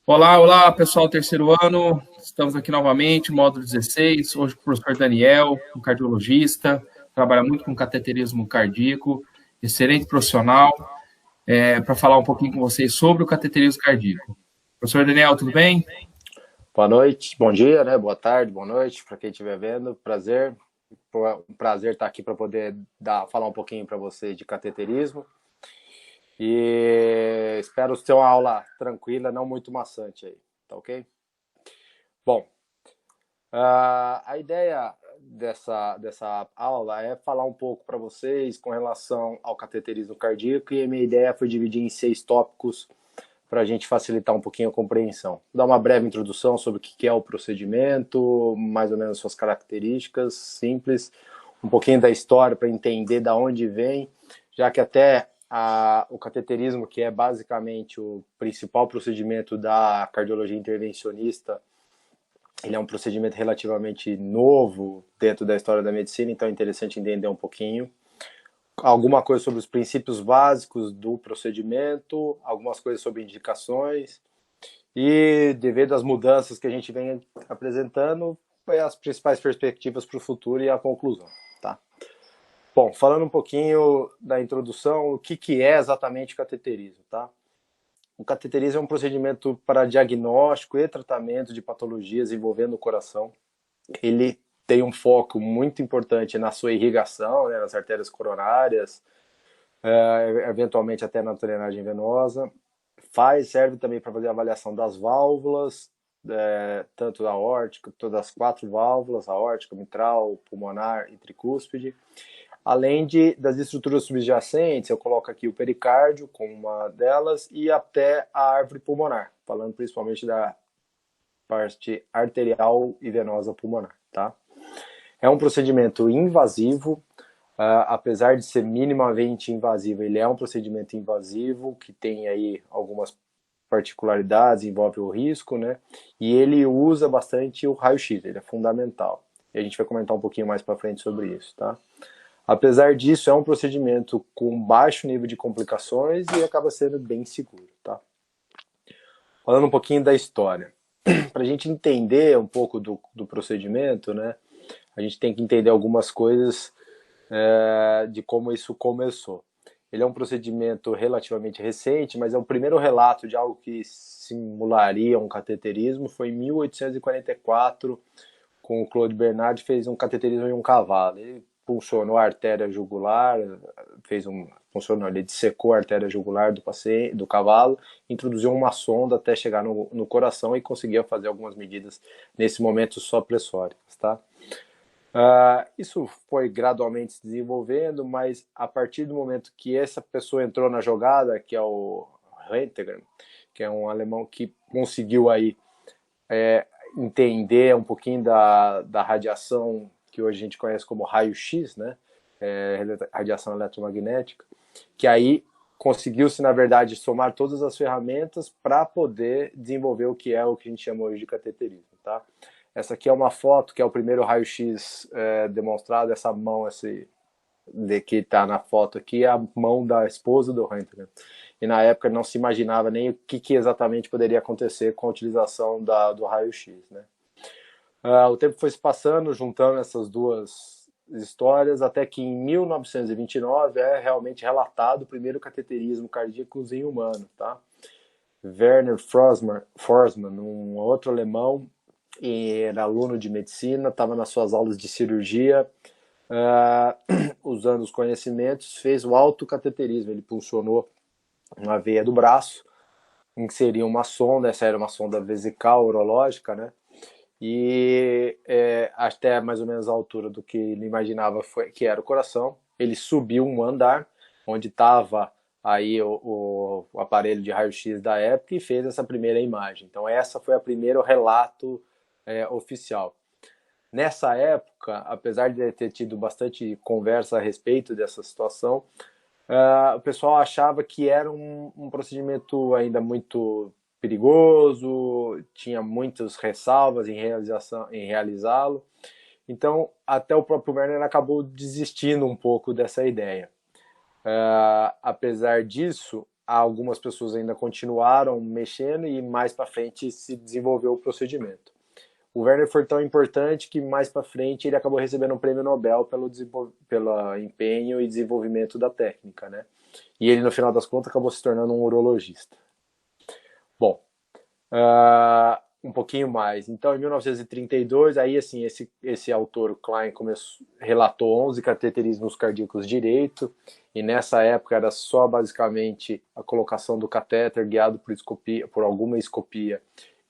Olá, olá, pessoal, terceiro ano. Estamos aqui novamente, módulo 16. Hoje com o professor Daniel, um cardiologista, trabalha muito com cateterismo cardíaco, excelente profissional, para falar um pouquinho com vocês sobre o cateterismo cardíaco. Professor Daniel, tudo bem? Boa noite, bom dia, né? Boa tarde, boa noite para quem estiver vendo. Prazer, um prazer estar aqui para poder falar um pouquinho para vocês de cateterismo. E espero ter uma aula tranquila, não muito maçante aí, tá ok? Bom, a ideia dessa aula é falar um pouco para vocês com relação ao cateterismo cardíaco, e a minha ideia foi dividir em 6 tópicos para a gente facilitar um pouquinho a compreensão. Dar uma breve introdução sobre o que é o procedimento, mais ou menos suas características simples, um pouquinho da história para entender da onde vem, já que até o cateterismo, que é basicamente o principal procedimento da cardiologia intervencionista, ele é um procedimento relativamente novo dentro da história da medicina, então é interessante entender um pouquinho alguma coisa sobre os princípios básicos do procedimento, algumas coisas sobre indicações e, devido às mudanças que a gente vem apresentando, as principais perspectivas para o futuro e a conclusão. Tá? Bom, falando um pouquinho da introdução, o que é exatamente o cateterismo? Tá? O cateterismo é um procedimento para diagnóstico e tratamento de patologias envolvendo o coração. Ele tem um foco muito importante na sua irrigação, né, nas artérias coronárias, eventualmente até na drenagem venosa. Serve também para fazer a avaliação das válvulas, tanto da aórtica, todas as 4 válvulas, aórtica, mitral, pulmonar e tricúspide. Além das estruturas subjacentes, eu coloco aqui o pericárdio como uma delas e até a árvore pulmonar, falando principalmente da parte arterial e venosa pulmonar, tá? É um procedimento invasivo, apesar de ser minimamente invasivo, ele é um procedimento invasivo que tem aí algumas particularidades, envolve o risco, né? E ele usa bastante o raio-x, ele é fundamental. E a gente vai comentar um pouquinho mais para frente sobre isso, tá? Apesar disso, é um procedimento com baixo nível de complicações e acaba sendo bem seguro, tá? Falando um pouquinho da história. Para a gente entender um pouco do procedimento, né? A gente tem que entender algumas coisas de como isso começou. Ele é um procedimento relativamente recente, mas é o primeiro relato de algo que simularia um cateterismo. Foi em 1844, com o Claude Bernard, fez um cateterismo em um cavalo. Ele puncionou a artéria jugular, ele dissecou a artéria jugular do paciente, do cavalo, introduziu uma sonda até chegar no coração e conseguia fazer algumas medidas nesse momento só pressóricas, tá? Isso foi gradualmente se desenvolvendo, mas a partir do momento que essa pessoa entrou na jogada, que é o Röntgen, que é um alemão que conseguiu aí entender um pouquinho da radiação que hoje a gente conhece como raio-x, né? Radiação eletromagnética, que aí conseguiu-se, na verdade, somar todas as ferramentas para poder desenvolver o que a gente chama hoje de cateterismo, tá? Essa aqui é uma foto, que é o primeiro raio-x demonstrado, essa mão, que está na foto aqui, é a mão da esposa do Röntgen. E na época não se imaginava nem o que exatamente poderia acontecer com a utilização do raio-x, né? O tempo foi se passando, juntando essas duas histórias, até que em 1929 é realmente relatado o primeiro cateterismo cardíaco em humano, tá? Werner Forsman, um outro alemão, era aluno de medicina, estava nas suas aulas de cirurgia, usando os conhecimentos, fez o autocateterismo. Ele puncionou uma veia do braço, inseriu uma sonda, essa era uma sonda vesical urológica, né? E até mais ou menos a altura do que ele imaginava que era o coração. Ele subiu um andar, onde estava aí o aparelho de raio-x da época, e fez essa primeira imagem. Então essa foi o primeiro relato oficial. Nessa época, apesar de ter tido bastante conversa a respeito dessa situação, o pessoal achava que era um procedimento ainda muito perigoso, tinha muitas ressalvas em realizá-lo. Então, até o próprio Werner acabou desistindo um pouco dessa ideia. Apesar disso, algumas pessoas ainda continuaram mexendo e mais para frente se desenvolveu o procedimento. O Werner foi tão importante que mais para frente ele acabou recebendo um prêmio Nobel pelo empenho e desenvolvimento da técnica, né? E ele, no final das contas, acabou se tornando um urologista. Bom, um pouquinho mais. Então, em 1932, aí assim, esse autor, o Klein, relatou 11 cateterismos cardíacos direito, e nessa época era só basicamente a colocação do catéter guiado por alguma escopia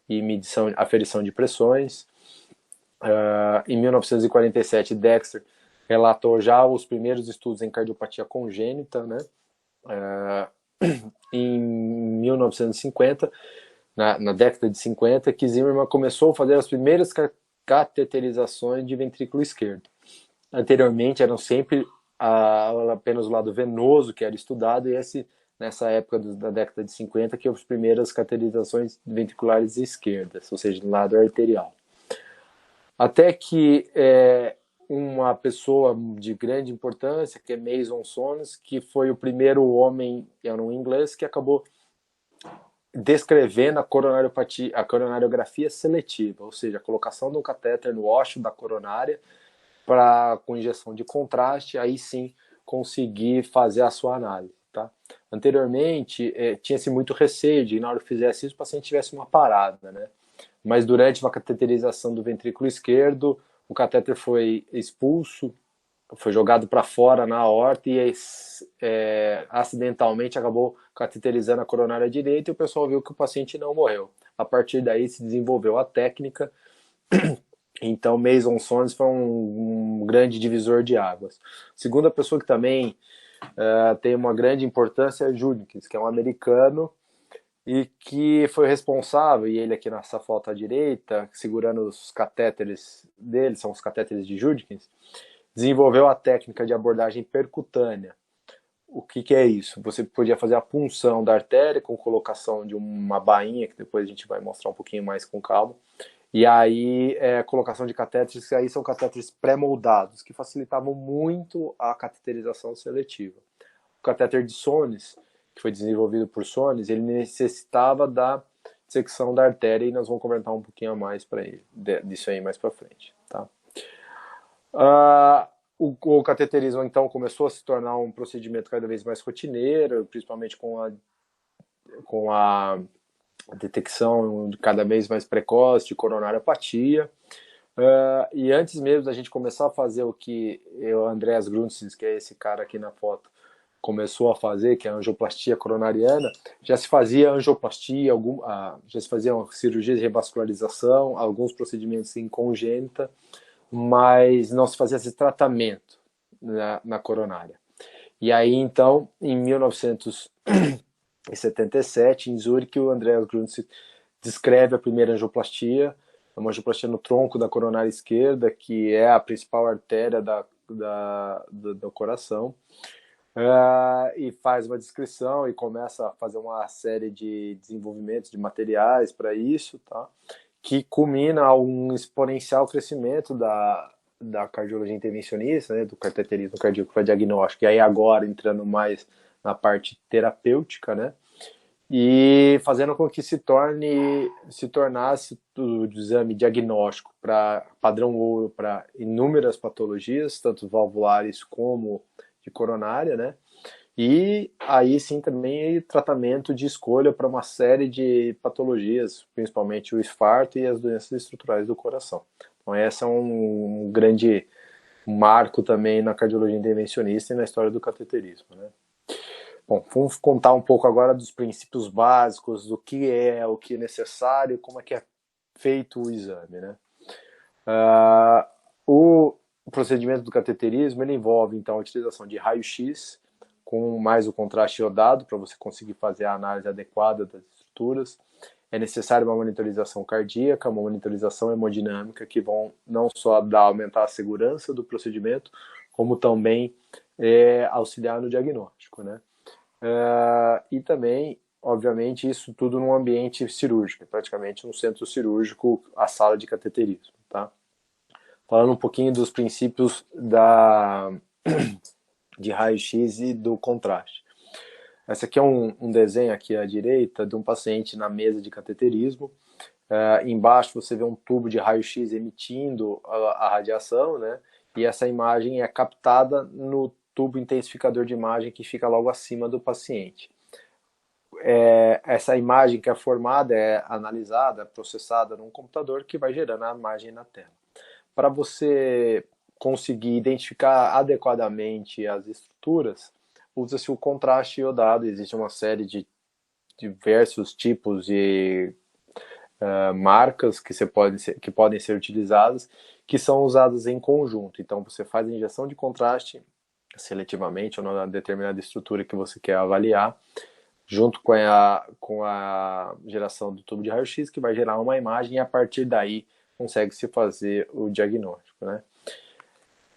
e aferição de pressões. Em 1947, Dexter relatou já os primeiros estudos em cardiopatia congênita, né? Em 1950, na década de 50, que Zimmermann começou a fazer as primeiras cateterizações de ventrículo esquerdo. Anteriormente eram sempre apenas o lado venoso que era estudado, e nessa época da década de 50 que as primeiras cateterizações ventriculares esquerdas, ou seja, do lado arterial. Até que uma pessoa de grande importância, que é Mason Sones, que foi o primeiro homem, era um inglês, que acabou descrevendo a coronariografia seletiva, ou seja, a colocação de um catéter no ósseo da coronária com injeção de contraste, aí sim conseguir fazer a sua análise. Tá? Anteriormente, tinha-se muito receio de, na hora que fizesse isso, o paciente tivesse uma parada, né? Mas durante uma cateterização do ventrículo esquerdo, o catéter foi expulso, foi jogado para fora na aorta e acidentalmente acabou cateterizando a coronária direita, e o pessoal viu que o paciente não morreu. A partir daí se desenvolveu a técnica. Então, Mason Sones foi um grande divisor de águas. Segunda pessoa que também tem uma grande importância é Judkins, que é um americano e que foi responsável, e ele aqui nessa foto à direita, segurando os catéteres dele, são os catéteres de Judkins, desenvolveu a técnica de abordagem percutânea. O que é isso? Você podia fazer a punção da artéria com colocação de uma bainha, que depois a gente vai mostrar um pouquinho mais com calma, e aí colocação de catéteres, que aí são catéteres pré-moldados, que facilitavam muito a cateterização seletiva. O catéter de Sones, que foi desenvolvido por Sones, ele necessitava da secção da artéria, e nós vamos comentar um pouquinho a mais disso aí mais para frente. Tá? O cateterismo, então, começou a se tornar um procedimento cada vez mais rotineiro, principalmente com a detecção cada vez mais precoce de coronariopatia. E antes mesmo da gente começar a fazer o que o Andreas Grunzis, que é esse cara aqui na foto, começou a fazer, que é a angioplastia coronariana, já se fazia angioplastia, já se faziam cirurgias de revascularização, alguns procedimentos em congênita, mas não se fazia esse tratamento na coronária. E aí, então, em 1977, em Zurique, o Andreas Grunzis descreve a primeira angioplastia, uma angioplastia no tronco da coronária esquerda, que é a principal artéria do coração, e faz uma descrição e começa a fazer uma série de desenvolvimentos de materiais para isso, tá? Que culmina a um exponencial crescimento da cardiologia intervencionista, né, do cateterismo cardíaco para diagnóstico, e aí agora entrando mais na parte terapêutica, né, e fazendo com que se tornasse o exame diagnóstico para padrão ouro para inúmeras patologias, tanto valvulares como de coronária, né, e aí sim também tratamento de escolha para uma série de patologias, principalmente o infarto e as doenças estruturais do coração. Então esse é um grande marco também na cardiologia intervencionista e na história do cateterismo, né? Bom, vamos contar um pouco agora dos princípios básicos, do que é, o que é necessário, como é que é feito o exame, né? O procedimento do cateterismo, ele envolve então a utilização de raio-x com mais o contraste iodado para você conseguir fazer a análise adequada das estruturas. É necessário uma monitorização cardíaca, uma monitorização hemodinâmica, que vão não só aumentar a segurança do procedimento, como também auxiliar no diagnóstico, né? E também, obviamente, isso tudo num ambiente cirúrgico, praticamente um centro cirúrgico, a sala de cateterismo, tá? Falando um pouquinho dos princípios de raio-x e do contraste. Esse aqui é um desenho aqui à direita de um paciente na mesa de cateterismo. Embaixo você vê um tubo de raio-x emitindo a radiação, né? E essa imagem é captada no tubo intensificador de imagem que fica logo acima do paciente. Essa imagem que é formada é analisada, processada num computador que vai gerando a imagem na tela. Para você conseguir identificar adequadamente as estruturas, usa-se o contraste iodado. Existe uma série de diversos tipos de marcas que podem ser utilizadas, que são usadas em conjunto. Então você faz a injeção de contraste seletivamente ou numa determinada estrutura que você quer avaliar, junto com a geração do tubo de raio-x, que vai gerar uma imagem, e a partir daí consegue-se fazer o diagnóstico, né?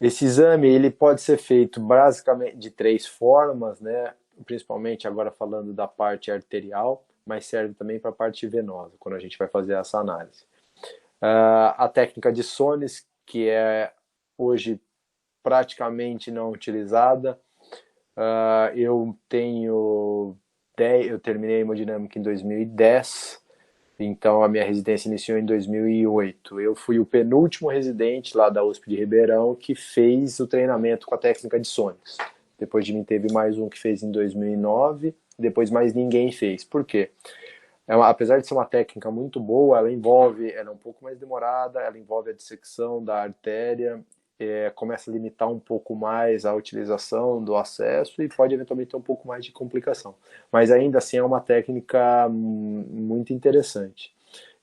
Esse exame ele pode ser feito basicamente de 3 formas, né? Principalmente agora falando da parte arterial, mas serve também para a parte venosa, quando a gente vai fazer essa análise. A técnica de Sones, que é hoje praticamente não utilizada. Eu terminei a hemodinâmica em 2010, então a minha residência iniciou em 2008. Eu fui o penúltimo residente lá da USP de Ribeirão que fez o treinamento com a técnica de Sones. Depois de mim teve mais um que fez em 2009, depois mais ninguém fez. Por quê? Apesar de ser uma técnica muito boa, ela é um pouco mais demorada, ela envolve a dissecção da artéria, começa a limitar um pouco mais a utilização do acesso e pode eventualmente ter um pouco mais de complicação. Mas ainda assim é uma técnica muito interessante.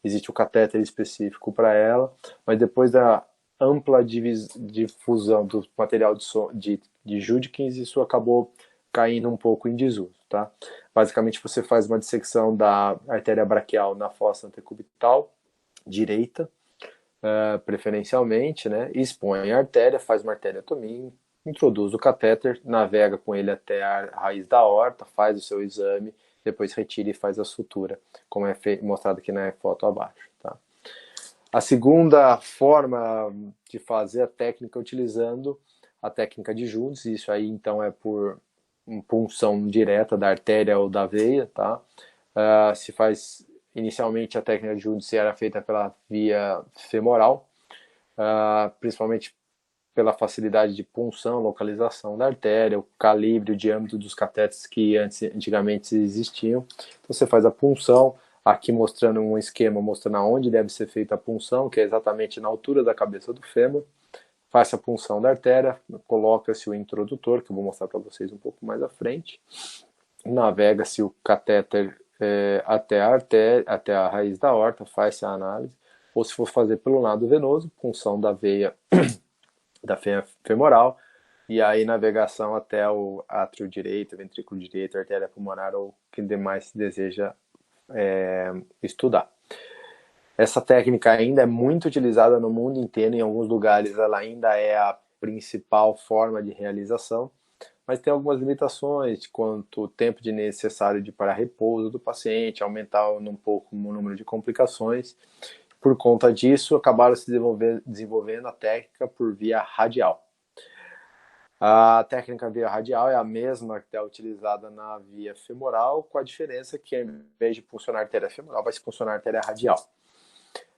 Existe o catéter específico para ela, mas depois da ampla difusão do material de Judkins, isso acabou caindo um pouco em desuso, tá? Basicamente você faz uma dissecção da artéria braquial na fossa antecubital direita, preferencialmente, né? Expõe a artéria, faz uma arteriotomia, introduz o catéter, navega com ele até a raiz da aorta, faz o seu exame, depois retira e faz a sutura, como é mostrado aqui na foto abaixo, tá? A segunda forma de fazer a técnica utilizando a técnica de Jundes, isso aí então é por punção direta da artéria ou da veia, tá? Se faz inicialmente a técnica de Jundes era feita pela via femoral, principalmente pela facilidade de punção, localização da artéria, o calibre, o diâmetro dos catéteres que antigamente existiam. Então você faz a punção, aqui mostrando um esquema mostrando aonde deve ser feita a punção, que é exatamente na altura da cabeça do fêmur. Faz a punção da artéria, coloca-se o introdutor, que eu vou mostrar para vocês um pouco mais à frente. Navega-se o catéter até a raiz da aorta, faz-se a análise. Ou se for fazer pelo lado venoso, punção da veia femoral, e aí navegação até o átrio direito, ventrículo direito, artéria pulmonar ou o que demais se deseja estudar. Essa técnica ainda é muito utilizada no mundo inteiro, em alguns lugares ela ainda é a principal forma de realização, mas tem algumas limitações quanto o tempo necessário para repouso do paciente, aumentar um pouco o número de complicações. Por conta disso, acabaram se desenvolvendo a técnica por via radial. A técnica via radial é a mesma que é utilizada na via femoral, com a diferença que, em vez de funcionar a artéria femoral, vai se funcionar a artéria radial.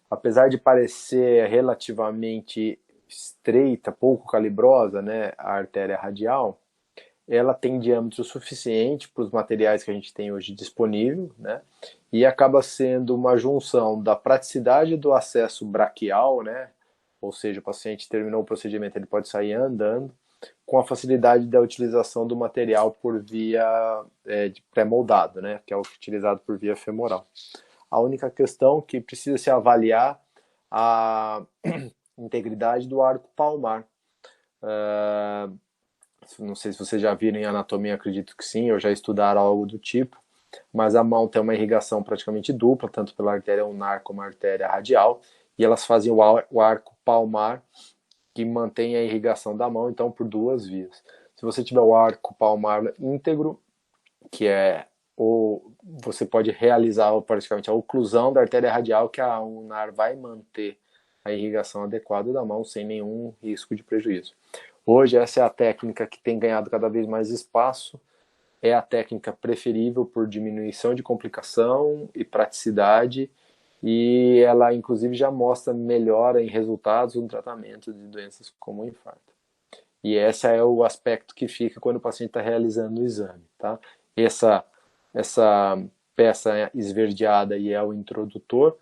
Apesar de parecer relativamente estreita, pouco calibrosa, né, a artéria radial, ela tem diâmetro suficiente para os materiais que a gente tem hoje disponível, né, e acaba sendo uma junção da praticidade do acesso braquial, né, ou seja, o paciente terminou o procedimento, ele pode sair andando, com a facilidade da utilização do material por via pré-moldado, né, que é o utilizado por via femoral. A única questão que precisa se avaliar a integridade do arco palmar. Não sei se vocês já viram em anatomia, acredito que sim, ou já estudaram algo do tipo, mas a mão tem uma irrigação praticamente dupla, tanto pela artéria ulnar como a artéria radial, e elas fazem o arco palmar, que mantém a irrigação da mão, então por duas vias. Se você tiver o arco palmar íntegro, que é ou você pode realizar praticamente a oclusão da artéria radial, que a ulnar vai manter a irrigação adequada da mão sem nenhum risco de prejuízo. Hoje essa é a técnica que tem ganhado cada vez mais espaço, é a técnica preferível por diminuição de complicação e praticidade, e ela inclusive já mostra melhora em resultados no tratamento de doenças como o infarto. E esse é o aspecto que fica quando o paciente está realizando o exame, tá? Essa peça esverdeada aí é o introdutor,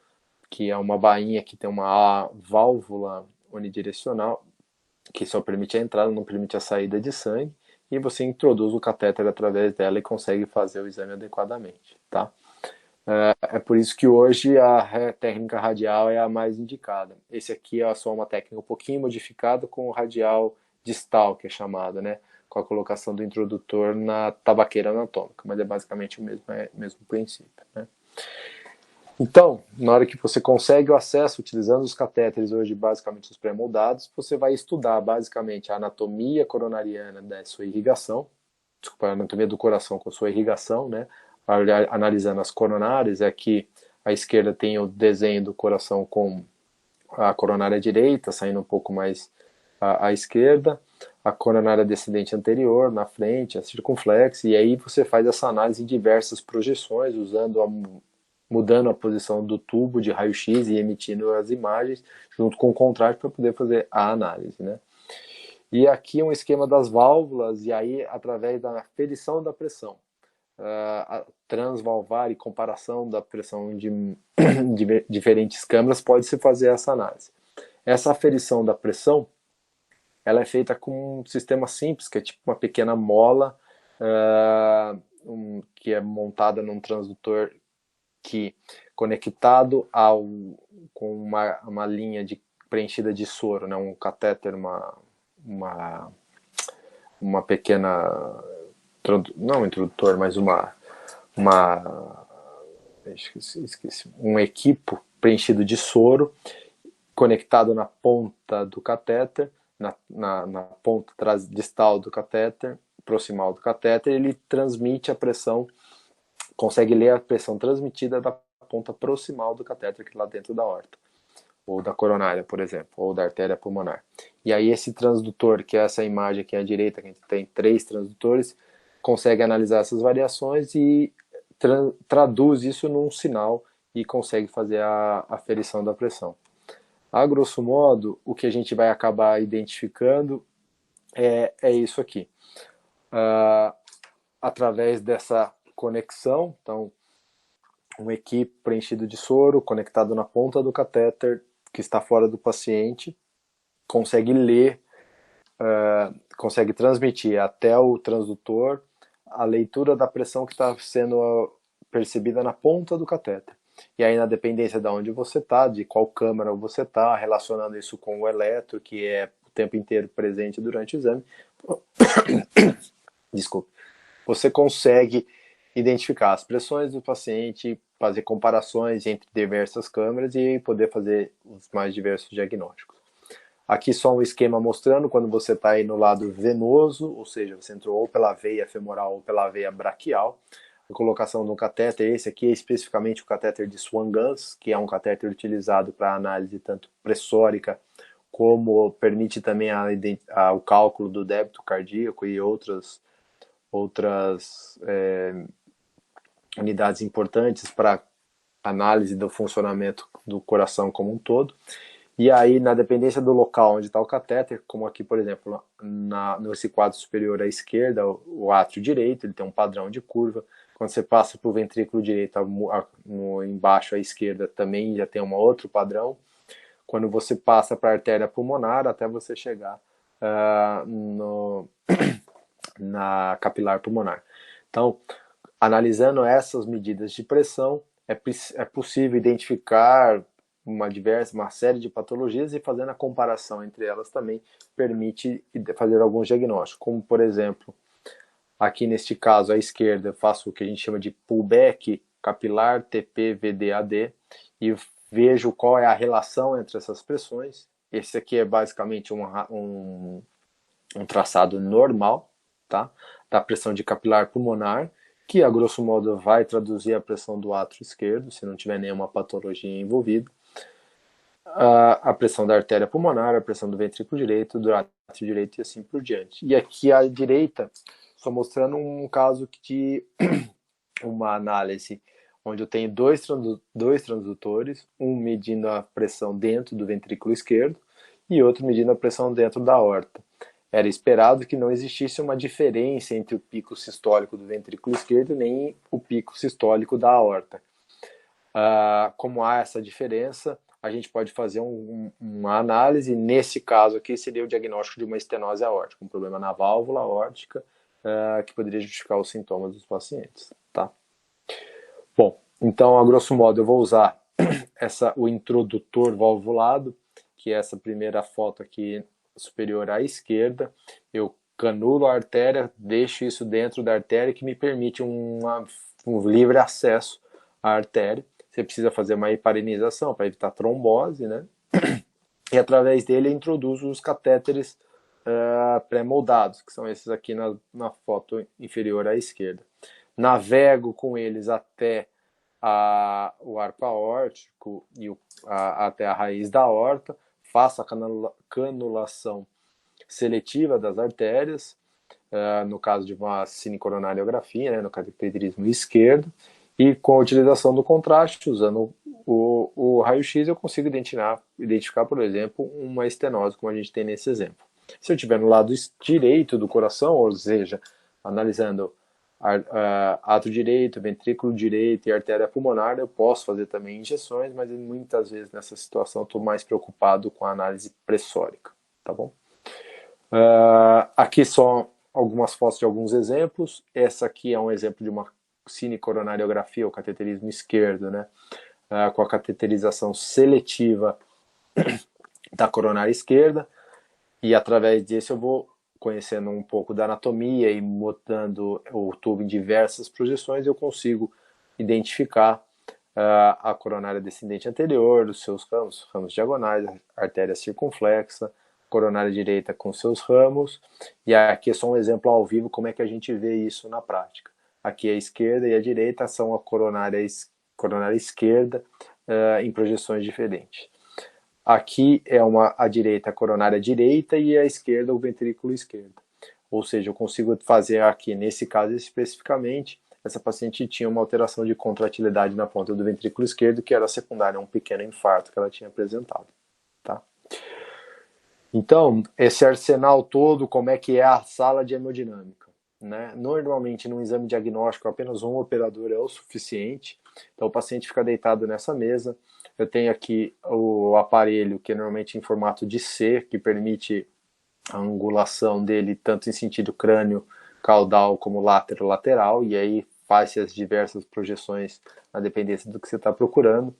que é uma bainha que tem uma válvula unidirecional, que só permite a entrada, não permite a saída de sangue, e você introduz o catéter através dela e consegue fazer o exame adequadamente, tá? É por isso que hoje a técnica radial é a mais indicada. Esse aqui é só uma técnica um pouquinho modificada com o radial distal, que é chamado, né? Com a colocação do introdutor na tabaqueira anatômica, mas é basicamente o mesmo princípio, né? Então, na hora que você consegue o acesso utilizando os catéteres hoje, basicamente os pré-moldados, você vai estudar basicamente a anatomia coronariana da sua irrigação, desculpa, a anatomia do coração com a sua irrigação, né? Analisando as coronárias, aqui à esquerda tem o desenho do coração com a coronária direita, saindo um pouco mais à esquerda, a coronária descendente anterior, na frente, a circunflexa, e aí você faz essa análise em diversas projeções, mudando a posição do tubo de raio-x e emitindo as imagens, junto com o contraste para poder fazer a análise, né? E aqui um esquema das válvulas, e aí através da aferição da pressão, transvalvar e comparação da pressão de diferentes câmaras, pode-se fazer essa análise. Essa aferição da pressão, ela é feita com um sistema simples, que é tipo uma pequena mola, que é montada num transdutor que, conectado com uma linha preenchida de soro, né, um catéter, uma pequena, não um introdutor, mas esqueci, um equipo preenchido de soro, conectado na ponta do catéter, na ponta distal do catéter, proximal do catéter, ele transmite a pressão, consegue ler a pressão transmitida da ponta proximal do catéter, que é lá dentro da aorta, ou da coronária, por exemplo, ou da artéria pulmonar. E aí esse transdutor, que é essa imagem aqui à direita, que a gente tem 3 transdutores, consegue analisar essas variações e traduz isso num sinal e consegue fazer a aferição da pressão. A grosso modo, o que a gente vai acabar identificando é isso aqui. Através dessa conexão, então, um equipe preenchido de soro, conectado na ponta do catéter, que está fora do paciente, consegue ler, consegue transmitir até o transdutor a leitura da pressão que está sendo percebida na ponta do catéter. E aí, na dependência de onde você está, de qual câmara você está, relacionando isso com o eletro, que é o tempo inteiro presente durante o exame, desculpe, você consegue identificar as pressões do paciente, fazer comparações entre diversas câmeras e poder fazer os mais diversos diagnósticos. Aqui só um esquema mostrando quando você está aí no lado venoso, ou seja, você entrou ou pela veia femoral ou pela veia braquial. A colocação do catéter, esse aqui é especificamente o catéter de Swan-Ganz, que é um catéter utilizado para análise tanto pressórica, como permite também o cálculo do débito cardíaco e outras unidades importantes para análise do funcionamento do coração como um todo. E aí, na dependência do local onde está o catéter, como aqui, por exemplo, nesse quadro superior à esquerda, o átrio direito, ele tem um padrão de curva. Quando você passa para o ventrículo direito, embaixo à esquerda, também já tem um outro padrão. Quando você passa para a artéria pulmonar, até você chegar na capilar pulmonar. Então, analisando essas medidas de pressão, é possível identificar uma série de patologias, e fazendo a comparação entre elas também permite fazer alguns diagnósticos, como por exemplo, aqui neste caso à esquerda eu faço o que a gente chama de pullback capilar TP-VD-AD e vejo qual é a relação entre essas pressões. Esse aqui é basicamente um traçado normal, tá? Da pressão de capilar pulmonar, que a grosso modo vai traduzir a pressão do átrio esquerdo, se não tiver nenhuma patologia envolvida, a pressão da artéria pulmonar, a pressão do ventrículo direito, do átrio direito e assim por diante. E aqui à direita só mostrando um caso de uma análise onde eu tenho dois transdutores, um medindo a pressão dentro do ventrículo esquerdo e outro medindo a pressão dentro da aorta. Era esperado que não existisse uma diferença entre o pico sistólico do ventrículo esquerdo nem o pico sistólico da aorta. Como há essa diferença, a gente pode fazer uma análise. Nesse caso aqui seria o diagnóstico de uma estenose aórtica, um problema na válvula aórtica que poderia justificar os sintomas dos pacientes. Tá? Bom, então, a grosso modo, eu vou usar o introdutor valvulado, que é essa primeira foto aqui superior à esquerda. Eu canulo a artéria, deixo isso dentro da artéria, que me permite um livre acesso à artéria. Você precisa fazer uma heparinização para evitar trombose, né? E através dele eu introduzo os catéteres pré-moldados, que são esses aqui na foto inferior à esquerda. Navego com eles até o arco aórtico e até a raiz da aorta, faço a canulação seletiva das artérias, no caso de uma cinecoronariografia, né, no cateterismo esquerdo, e com a utilização do contraste, usando o raio-x, eu consigo identificar, por exemplo, uma estenose, como a gente tem nesse exemplo. Se eu estiver no lado direito do coração, ou seja, analisando ato direito, ventrículo direito e artéria pulmonar, eu posso fazer também injeções, mas muitas vezes nessa situação estou mais preocupado com a análise pressórica, tá bom? Aqui só algumas fotos de alguns exemplos. Essa aqui é um exemplo de uma cinecoronariografia, o cateterismo esquerdo, né? Com a cateterização seletiva da coronária esquerda, e através disso eu vou conhecendo um pouco da anatomia e botando o tubo em diversas projeções, eu consigo identificar a coronária descendente anterior, os seus ramos diagonais, a artéria circunflexa, coronária direita com seus ramos, e aqui é só um exemplo ao vivo como é que a gente vê isso na prática. Aqui a esquerda e a direita são a coronária esquerda em projeções diferentes. Aqui é a direita a coronária direita e a esquerda o ventrículo esquerdo. Ou seja, eu consigo fazer aqui, nesse caso especificamente, essa paciente tinha uma alteração de contratilidade na ponta do ventrículo esquerdo, que era secundária a um pequeno infarto que ela tinha apresentado. Tá? Então, esse arsenal todo, como é que é a sala de hemodinâmica? Né? Normalmente, num exame diagnóstico, apenas um operador é o suficiente. Então, o paciente fica deitado nessa mesa. Eu tenho aqui o aparelho, que é normalmente em formato de C, que permite a angulação dele tanto em sentido crânio-caudal como lateral, e aí faz-se as diversas projeções na dependência do que você está procurando.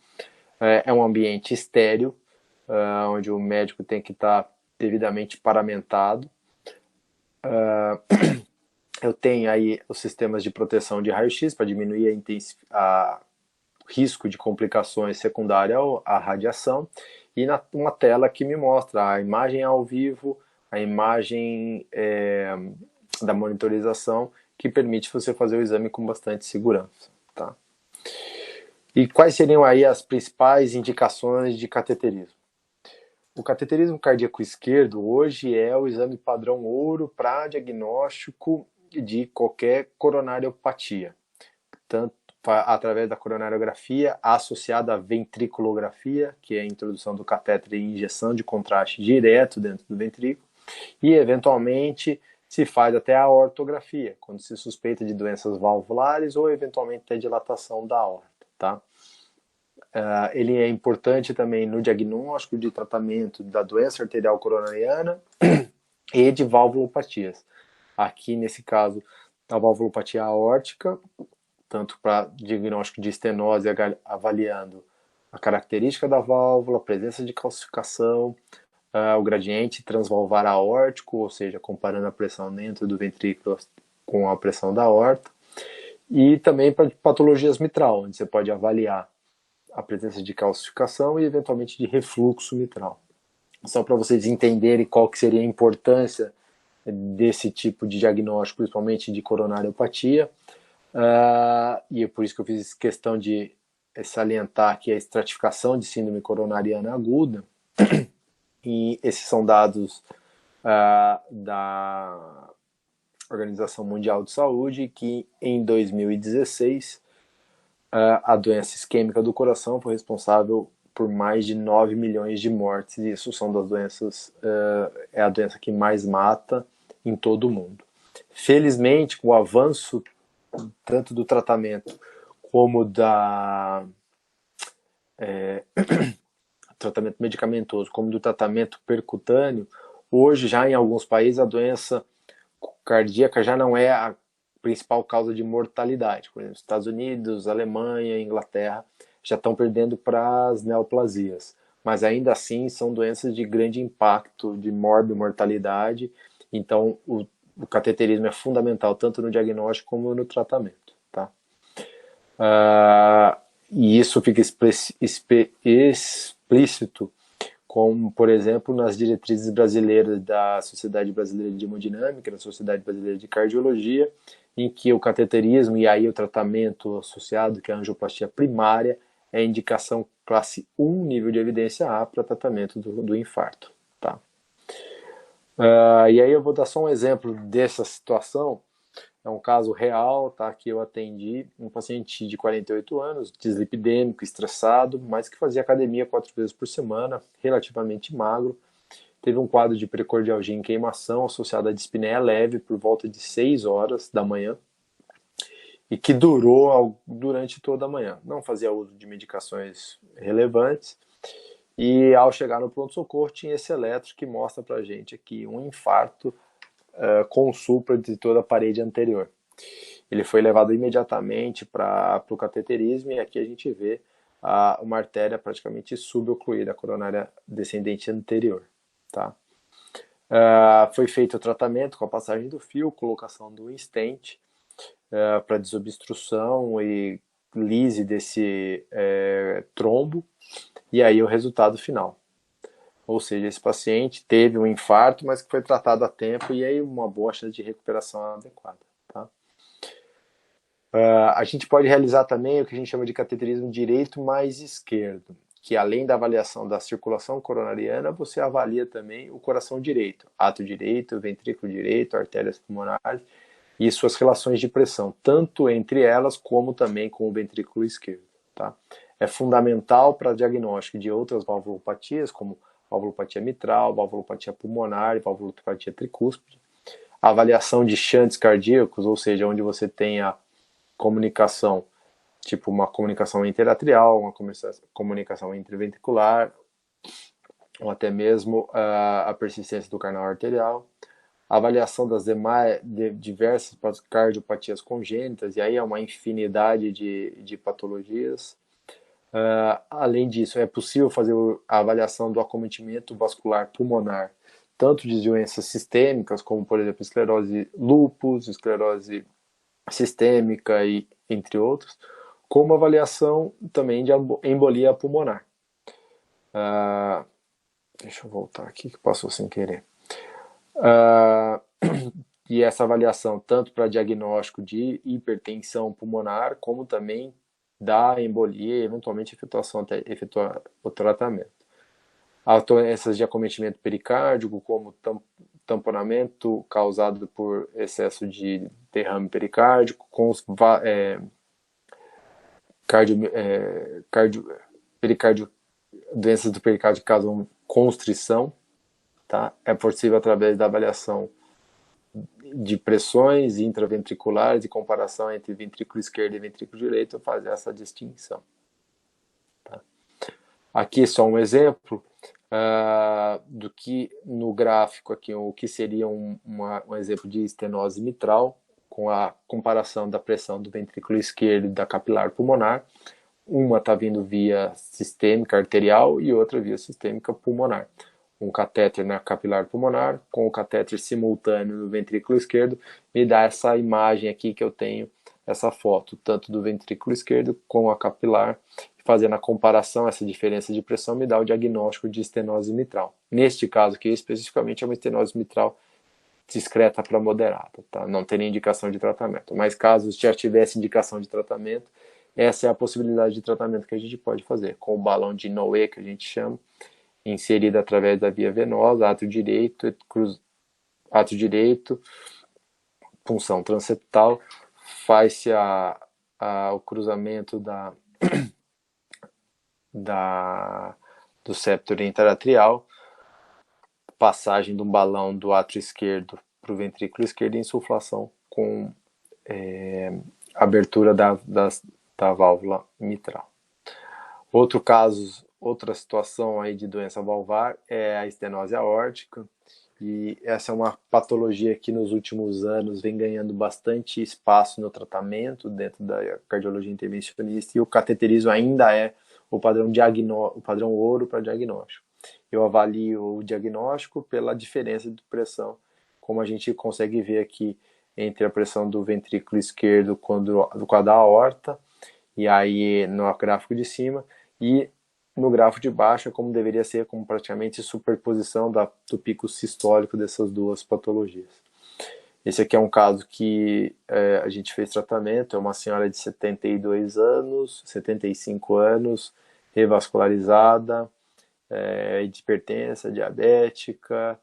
É um ambiente estéreo, onde o médico tem que estar devidamente paramentado. Eu tenho aí os sistemas de proteção de raio-x para diminuir o risco de complicações secundárias à radiação, e uma tela que me mostra a imagem ao vivo, a imagem da monitorização, que permite você fazer o exame com bastante segurança. Tá? E quais seriam aí as principais indicações de cateterismo? O cateterismo cardíaco esquerdo hoje é o exame padrão ouro para diagnóstico de qualquer coronariopatia, tanto através da coronariografia associada à ventriculografia, que é a introdução do catéter e injeção de contraste direto dentro do ventrículo, e eventualmente se faz até a ortografia, quando se suspeita de doenças valvulares ou eventualmente até dilatação da aorta. Tá? Ele é importante também no diagnóstico de tratamento da doença arterial coronariana e de valvulopatias. Aqui, nesse caso, a valvulopatia aórtica, tanto para diagnóstico de estenose, avaliando a característica da válvula, a presença de calcificação, o gradiente transvalvar aórtico, ou seja, comparando a pressão dentro do ventrículo com a pressão da aorta, e também para patologias mitral, onde você pode avaliar a presença de calcificação e eventualmente de refluxo mitral. Só para vocês entenderem qual que seria a importância desse tipo de diagnóstico, principalmente de coronariopatia, e é por isso que eu fiz questão de salientar aqui a estratificação de síndrome coronariana aguda, e esses são dados da Organização Mundial de Saúde, que em 2016 a doença isquêmica do coração foi responsável por mais de 9 milhões de mortes, e isso são das doenças, é a doença que mais mata em todo o mundo. Felizmente, com o avanço tanto do tratamento como tratamento medicamentoso, como do tratamento percutâneo, hoje já em alguns países a doença cardíaca já não é a principal causa de mortalidade. Por exemplo, Estados Unidos, Alemanha, Inglaterra já estão perdendo para as neoplasias, mas ainda assim são doenças de grande impacto, de morbimortalidade. Então o cateterismo é fundamental tanto no diagnóstico como no tratamento, tá? E isso fica explícito, como, por exemplo, nas diretrizes brasileiras da Sociedade Brasileira de Hemodinâmica, da Sociedade Brasileira de Cardiologia, em que o cateterismo e aí o tratamento associado, que é a angioplastia primária, é indicação classe 1, nível de evidência A, para tratamento do infarto. Tá? E aí eu vou dar só um exemplo dessa situação. É um caso real, tá, que eu atendi um paciente de 48 anos, dislipidêmico, estressado, mas que fazia academia 4 vezes por semana, relativamente magro. Teve um quadro de precordialgia em queimação associado à dispneia leve por volta de 6 horas da manhã e que durou durante toda a manhã. Não fazia uso de medicações relevantes e ao chegar no pronto-socorro tinha esse eletro que mostra pra gente aqui um infarto com supra de toda a parede anterior. Ele foi levado imediatamente para o cateterismo e aqui a gente vê uma artéria praticamente subocluída, a coronária descendente anterior. Tá? Foi feito o tratamento com a passagem do fio, colocação do stent para desobstrução e lise desse trombo, e aí o resultado final. Ou seja, esse paciente teve um infarto, mas que foi tratado a tempo e aí uma boa chance de recuperação adequada. Tá? A gente pode realizar também o que a gente chama de cateterismo direito mais esquerdo, que além da avaliação da circulação coronariana, você avalia também o coração direito, ato direito, ventrículo direito, artérias pulmonares e suas relações de pressão, tanto entre elas como também com o ventrículo esquerdo. Tá? É fundamental para diagnóstico de outras valvulopatias, como valvulopatia mitral, valvulopatia pulmonar e valvulopatia tricúspide. A avaliação de shunts cardíacos, ou seja, onde você tem a comunicação, tipo uma comunicação interatrial, uma comunicação interventricular, ou até mesmo a persistência do canal arterial. A avaliação das diversas cardiopatias congênitas, e aí é uma infinidade de patologias. Além disso, é possível fazer a avaliação do acometimento vascular pulmonar, tanto de doenças sistêmicas, como por exemplo esclerose lúpus, esclerose sistêmica e entre outros, como avaliação também de embolia pulmonar. Deixa eu voltar aqui que passou sem querer. E essa avaliação tanto para diagnóstico de hipertensão pulmonar, como também da embolia e eventualmente efetuar o tratamento. Há doenças de acometimento pericárdico, como tamponamento causado por excesso de derrame pericárdico, com doenças do pericárdio que causam constrição. Tá? É possível, através da avaliação de pressões intraventriculares e comparação entre ventrículo esquerdo e ventrículo direito, fazer essa distinção. Tá? Aqui só um exemplo do que no gráfico aqui, o que seria um exemplo de estenose mitral, com a comparação da pressão do ventrículo esquerdo e da capilar pulmonar. Uma está vindo via sistêmica arterial e outra via sistêmica pulmonar. Um catéter na capilar pulmonar com o catéter simultâneo no ventrículo esquerdo me dá essa imagem aqui que eu tenho, essa foto, tanto do ventrículo esquerdo com a capilar, fazendo a comparação, essa diferença de pressão me dá o diagnóstico de estenose mitral. Neste caso aqui, especificamente, é uma estenose mitral discreta para moderada, tá? Não teria indicação de tratamento, mas caso já tivesse indicação de tratamento, essa é a possibilidade de tratamento que a gente pode fazer, com o balão de Noé, que a gente chama, inserido através da via venosa, ato direito, punção transeptal, faz-se o cruzamento do septo interarterial, passagem de um balão do átrio esquerdo para o ventrículo esquerdo e insuflação com abertura da válvula mitral. Outra situação aí de doença valvar é a estenose aórtica, e essa é uma patologia que nos últimos anos vem ganhando bastante espaço no tratamento dentro da cardiologia intervencionista, e o cateterismo ainda é o padrão ouro para diagnóstico. Eu avalio o diagnóstico pela diferença de pressão, como a gente consegue ver aqui entre a pressão do ventrículo esquerdo com a da aorta, e aí no gráfico de cima, e no gráfico de baixo é como deveria ser, como praticamente superposição do pico sistólico dessas duas patologias. Esse aqui é um caso que a gente fez tratamento, é uma senhora de 75 anos, revascularizada, hipertensa, diabética,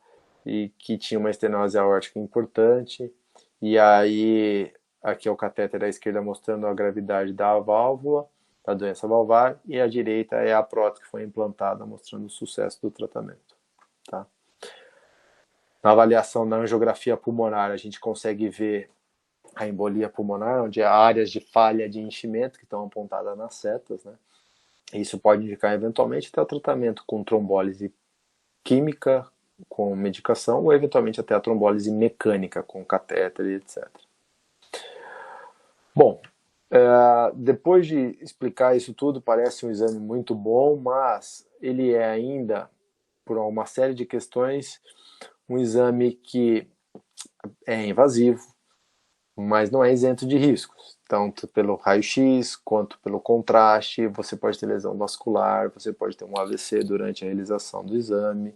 e que tinha uma estenose aórtica importante. E aí, aqui é o catéter à esquerda mostrando a gravidade da válvula, da doença valvar, e à direita é a prótese que foi implantada, mostrando o sucesso do tratamento. Tá? Na avaliação na angiografia pulmonar, a gente consegue ver a embolia pulmonar, onde há áreas de falha de enchimento que estão apontadas nas setas, né? Isso pode indicar eventualmente até o tratamento com trombólise química, com medicação, ou eventualmente até a trombólise mecânica, com catéter e etc. Bom, depois de explicar isso tudo, parece um exame muito bom, mas ele é ainda, por uma série de questões, um exame que é invasivo, mas não é isento de riscos. Tanto pelo raio-x, quanto pelo contraste, você pode ter lesão vascular, você pode ter um AVC durante a realização do exame,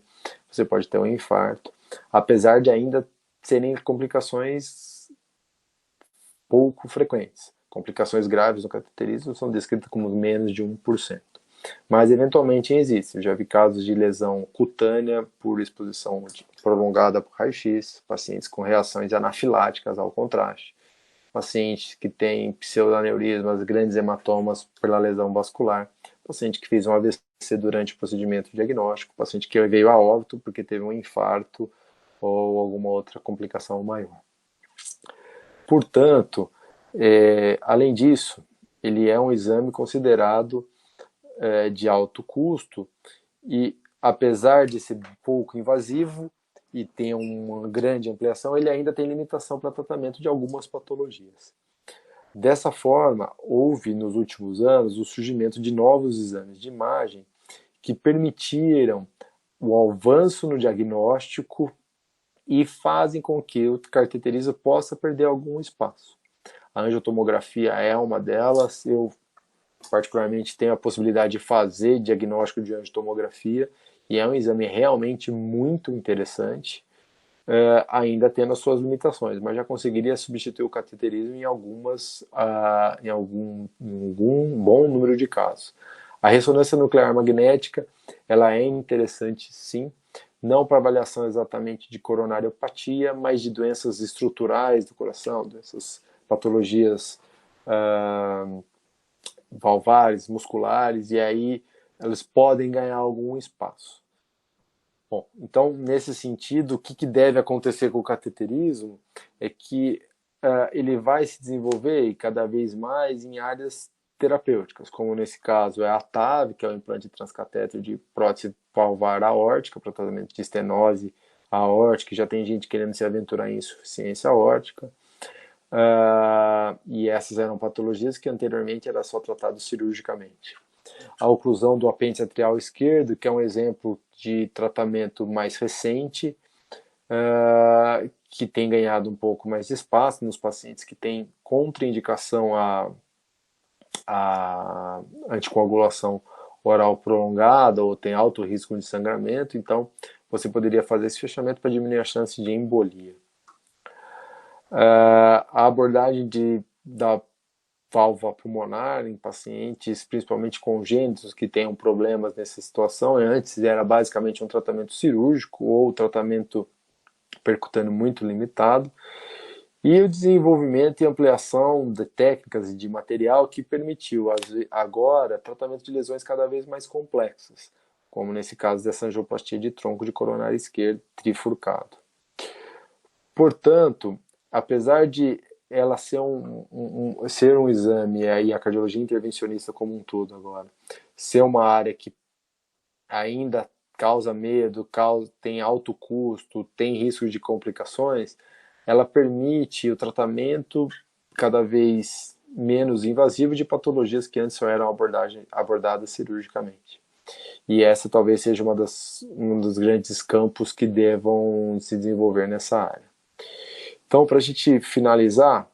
você pode ter um infarto, apesar de ainda serem complicações pouco frequentes. Complicações graves no cateterismo são descritas como menos de 1%. Mas eventualmente existem. Eu já vi casos de lesão cutânea por exposição prolongada por raio-x, pacientes com reações anafiláticas ao contraste, paciente que tem pseudaneurismas, grandes hematomas pela lesão vascular, paciente que fez um AVC durante o procedimento diagnóstico, paciente que veio a óbito porque teve um infarto ou alguma outra complicação maior. Portanto, além disso, ele é um exame considerado de alto custo e, apesar de ser pouco invasivo e ter uma grande ampliação, ele ainda tem limitação para tratamento de algumas patologias. Dessa forma, houve nos últimos anos o surgimento de novos exames de imagem que permitiram o avanço no diagnóstico e fazem com que o cateterismo possa perder algum espaço. A angiotomografia é uma delas. Eu particularmente tenho a possibilidade de fazer diagnóstico de angiotomografia e é um exame realmente muito interessante, ainda tendo as suas limitações, mas já conseguiria substituir o cateterismo em algum bom número de casos. A ressonância nuclear magnética, ela é interessante sim, não para avaliação exatamente de coronariopatia, mas de doenças estruturais do coração, dessas patologias valvares, musculares, e aí elas podem ganhar algum espaço. Bom, então, nesse sentido, o que deve acontecer com o cateterismo é que ele vai se desenvolver cada vez mais em áreas terapêuticas, como nesse caso é a TAV, que é o implante transcatéter de prótese valvar aórtica para tratamento de estenose aórtica, já tem gente querendo se aventurar em insuficiência aórtica. E essas eram patologias que anteriormente era só tratado cirurgicamente. A oclusão do apêndice atrial esquerdo, que é um exemplo de tratamento mais recente, que tem ganhado um pouco mais de espaço nos pacientes que têm contraindicação a anticoagulação oral prolongada ou tem alto risco de sangramento, então você poderia fazer esse fechamento para diminuir a chance de embolia. A abordagem da válvula pulmonar em pacientes, principalmente congênitos, que tenham problemas nessa situação, antes era basicamente um tratamento cirúrgico ou tratamento percutâneo muito limitado, E o desenvolvimento e ampliação de técnicas e de material que permitiu, agora, tratamento de lesões cada vez mais complexas, como nesse caso dessa angioplastia de tronco de coronário esquerdo trifurcado. Portanto, apesar de ela ser ser um exame, e aí a cardiologia intervencionista como um todo agora, ser uma área que ainda causa medo, tem alto custo, tem risco de complicações, ela permite o tratamento cada vez menos invasivo de patologias que antes só eram abordadas cirurgicamente. E essa talvez seja um dos grandes campos que devam se desenvolver nessa área. Então, para a gente finalizar,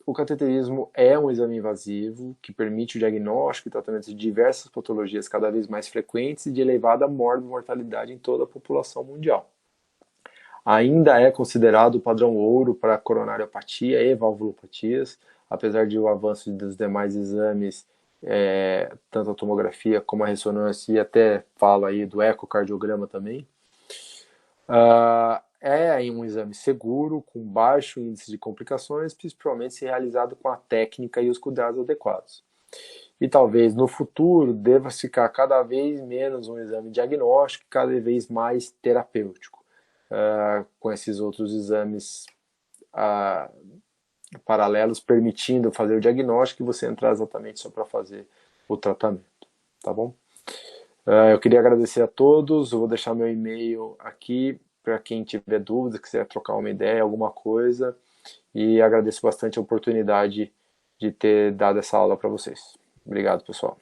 o cateterismo é um exame invasivo que permite o diagnóstico e tratamento de diversas patologias cada vez mais frequentes e de elevada mortalidade em toda a população mundial. Ainda é considerado o padrão ouro para coronariopatia e valvulopatias, apesar de o avanço dos demais exames, tanto a tomografia como a ressonância, e até falo aí do ecocardiograma também. É um exame seguro, com baixo índice de complicações, principalmente se realizado com a técnica e os cuidados adequados. E talvez no futuro deva ficar cada vez menos um exame diagnóstico e cada vez mais terapêutico, com esses outros exames paralelos permitindo fazer o diagnóstico e você entrar exatamente só para fazer o tratamento, tá bom? Eu queria agradecer a todos, eu vou deixar meu e-mail aqui para quem tiver dúvidas, quiser trocar uma ideia, alguma coisa, e agradeço bastante a oportunidade de ter dado essa aula para vocês. Obrigado, pessoal.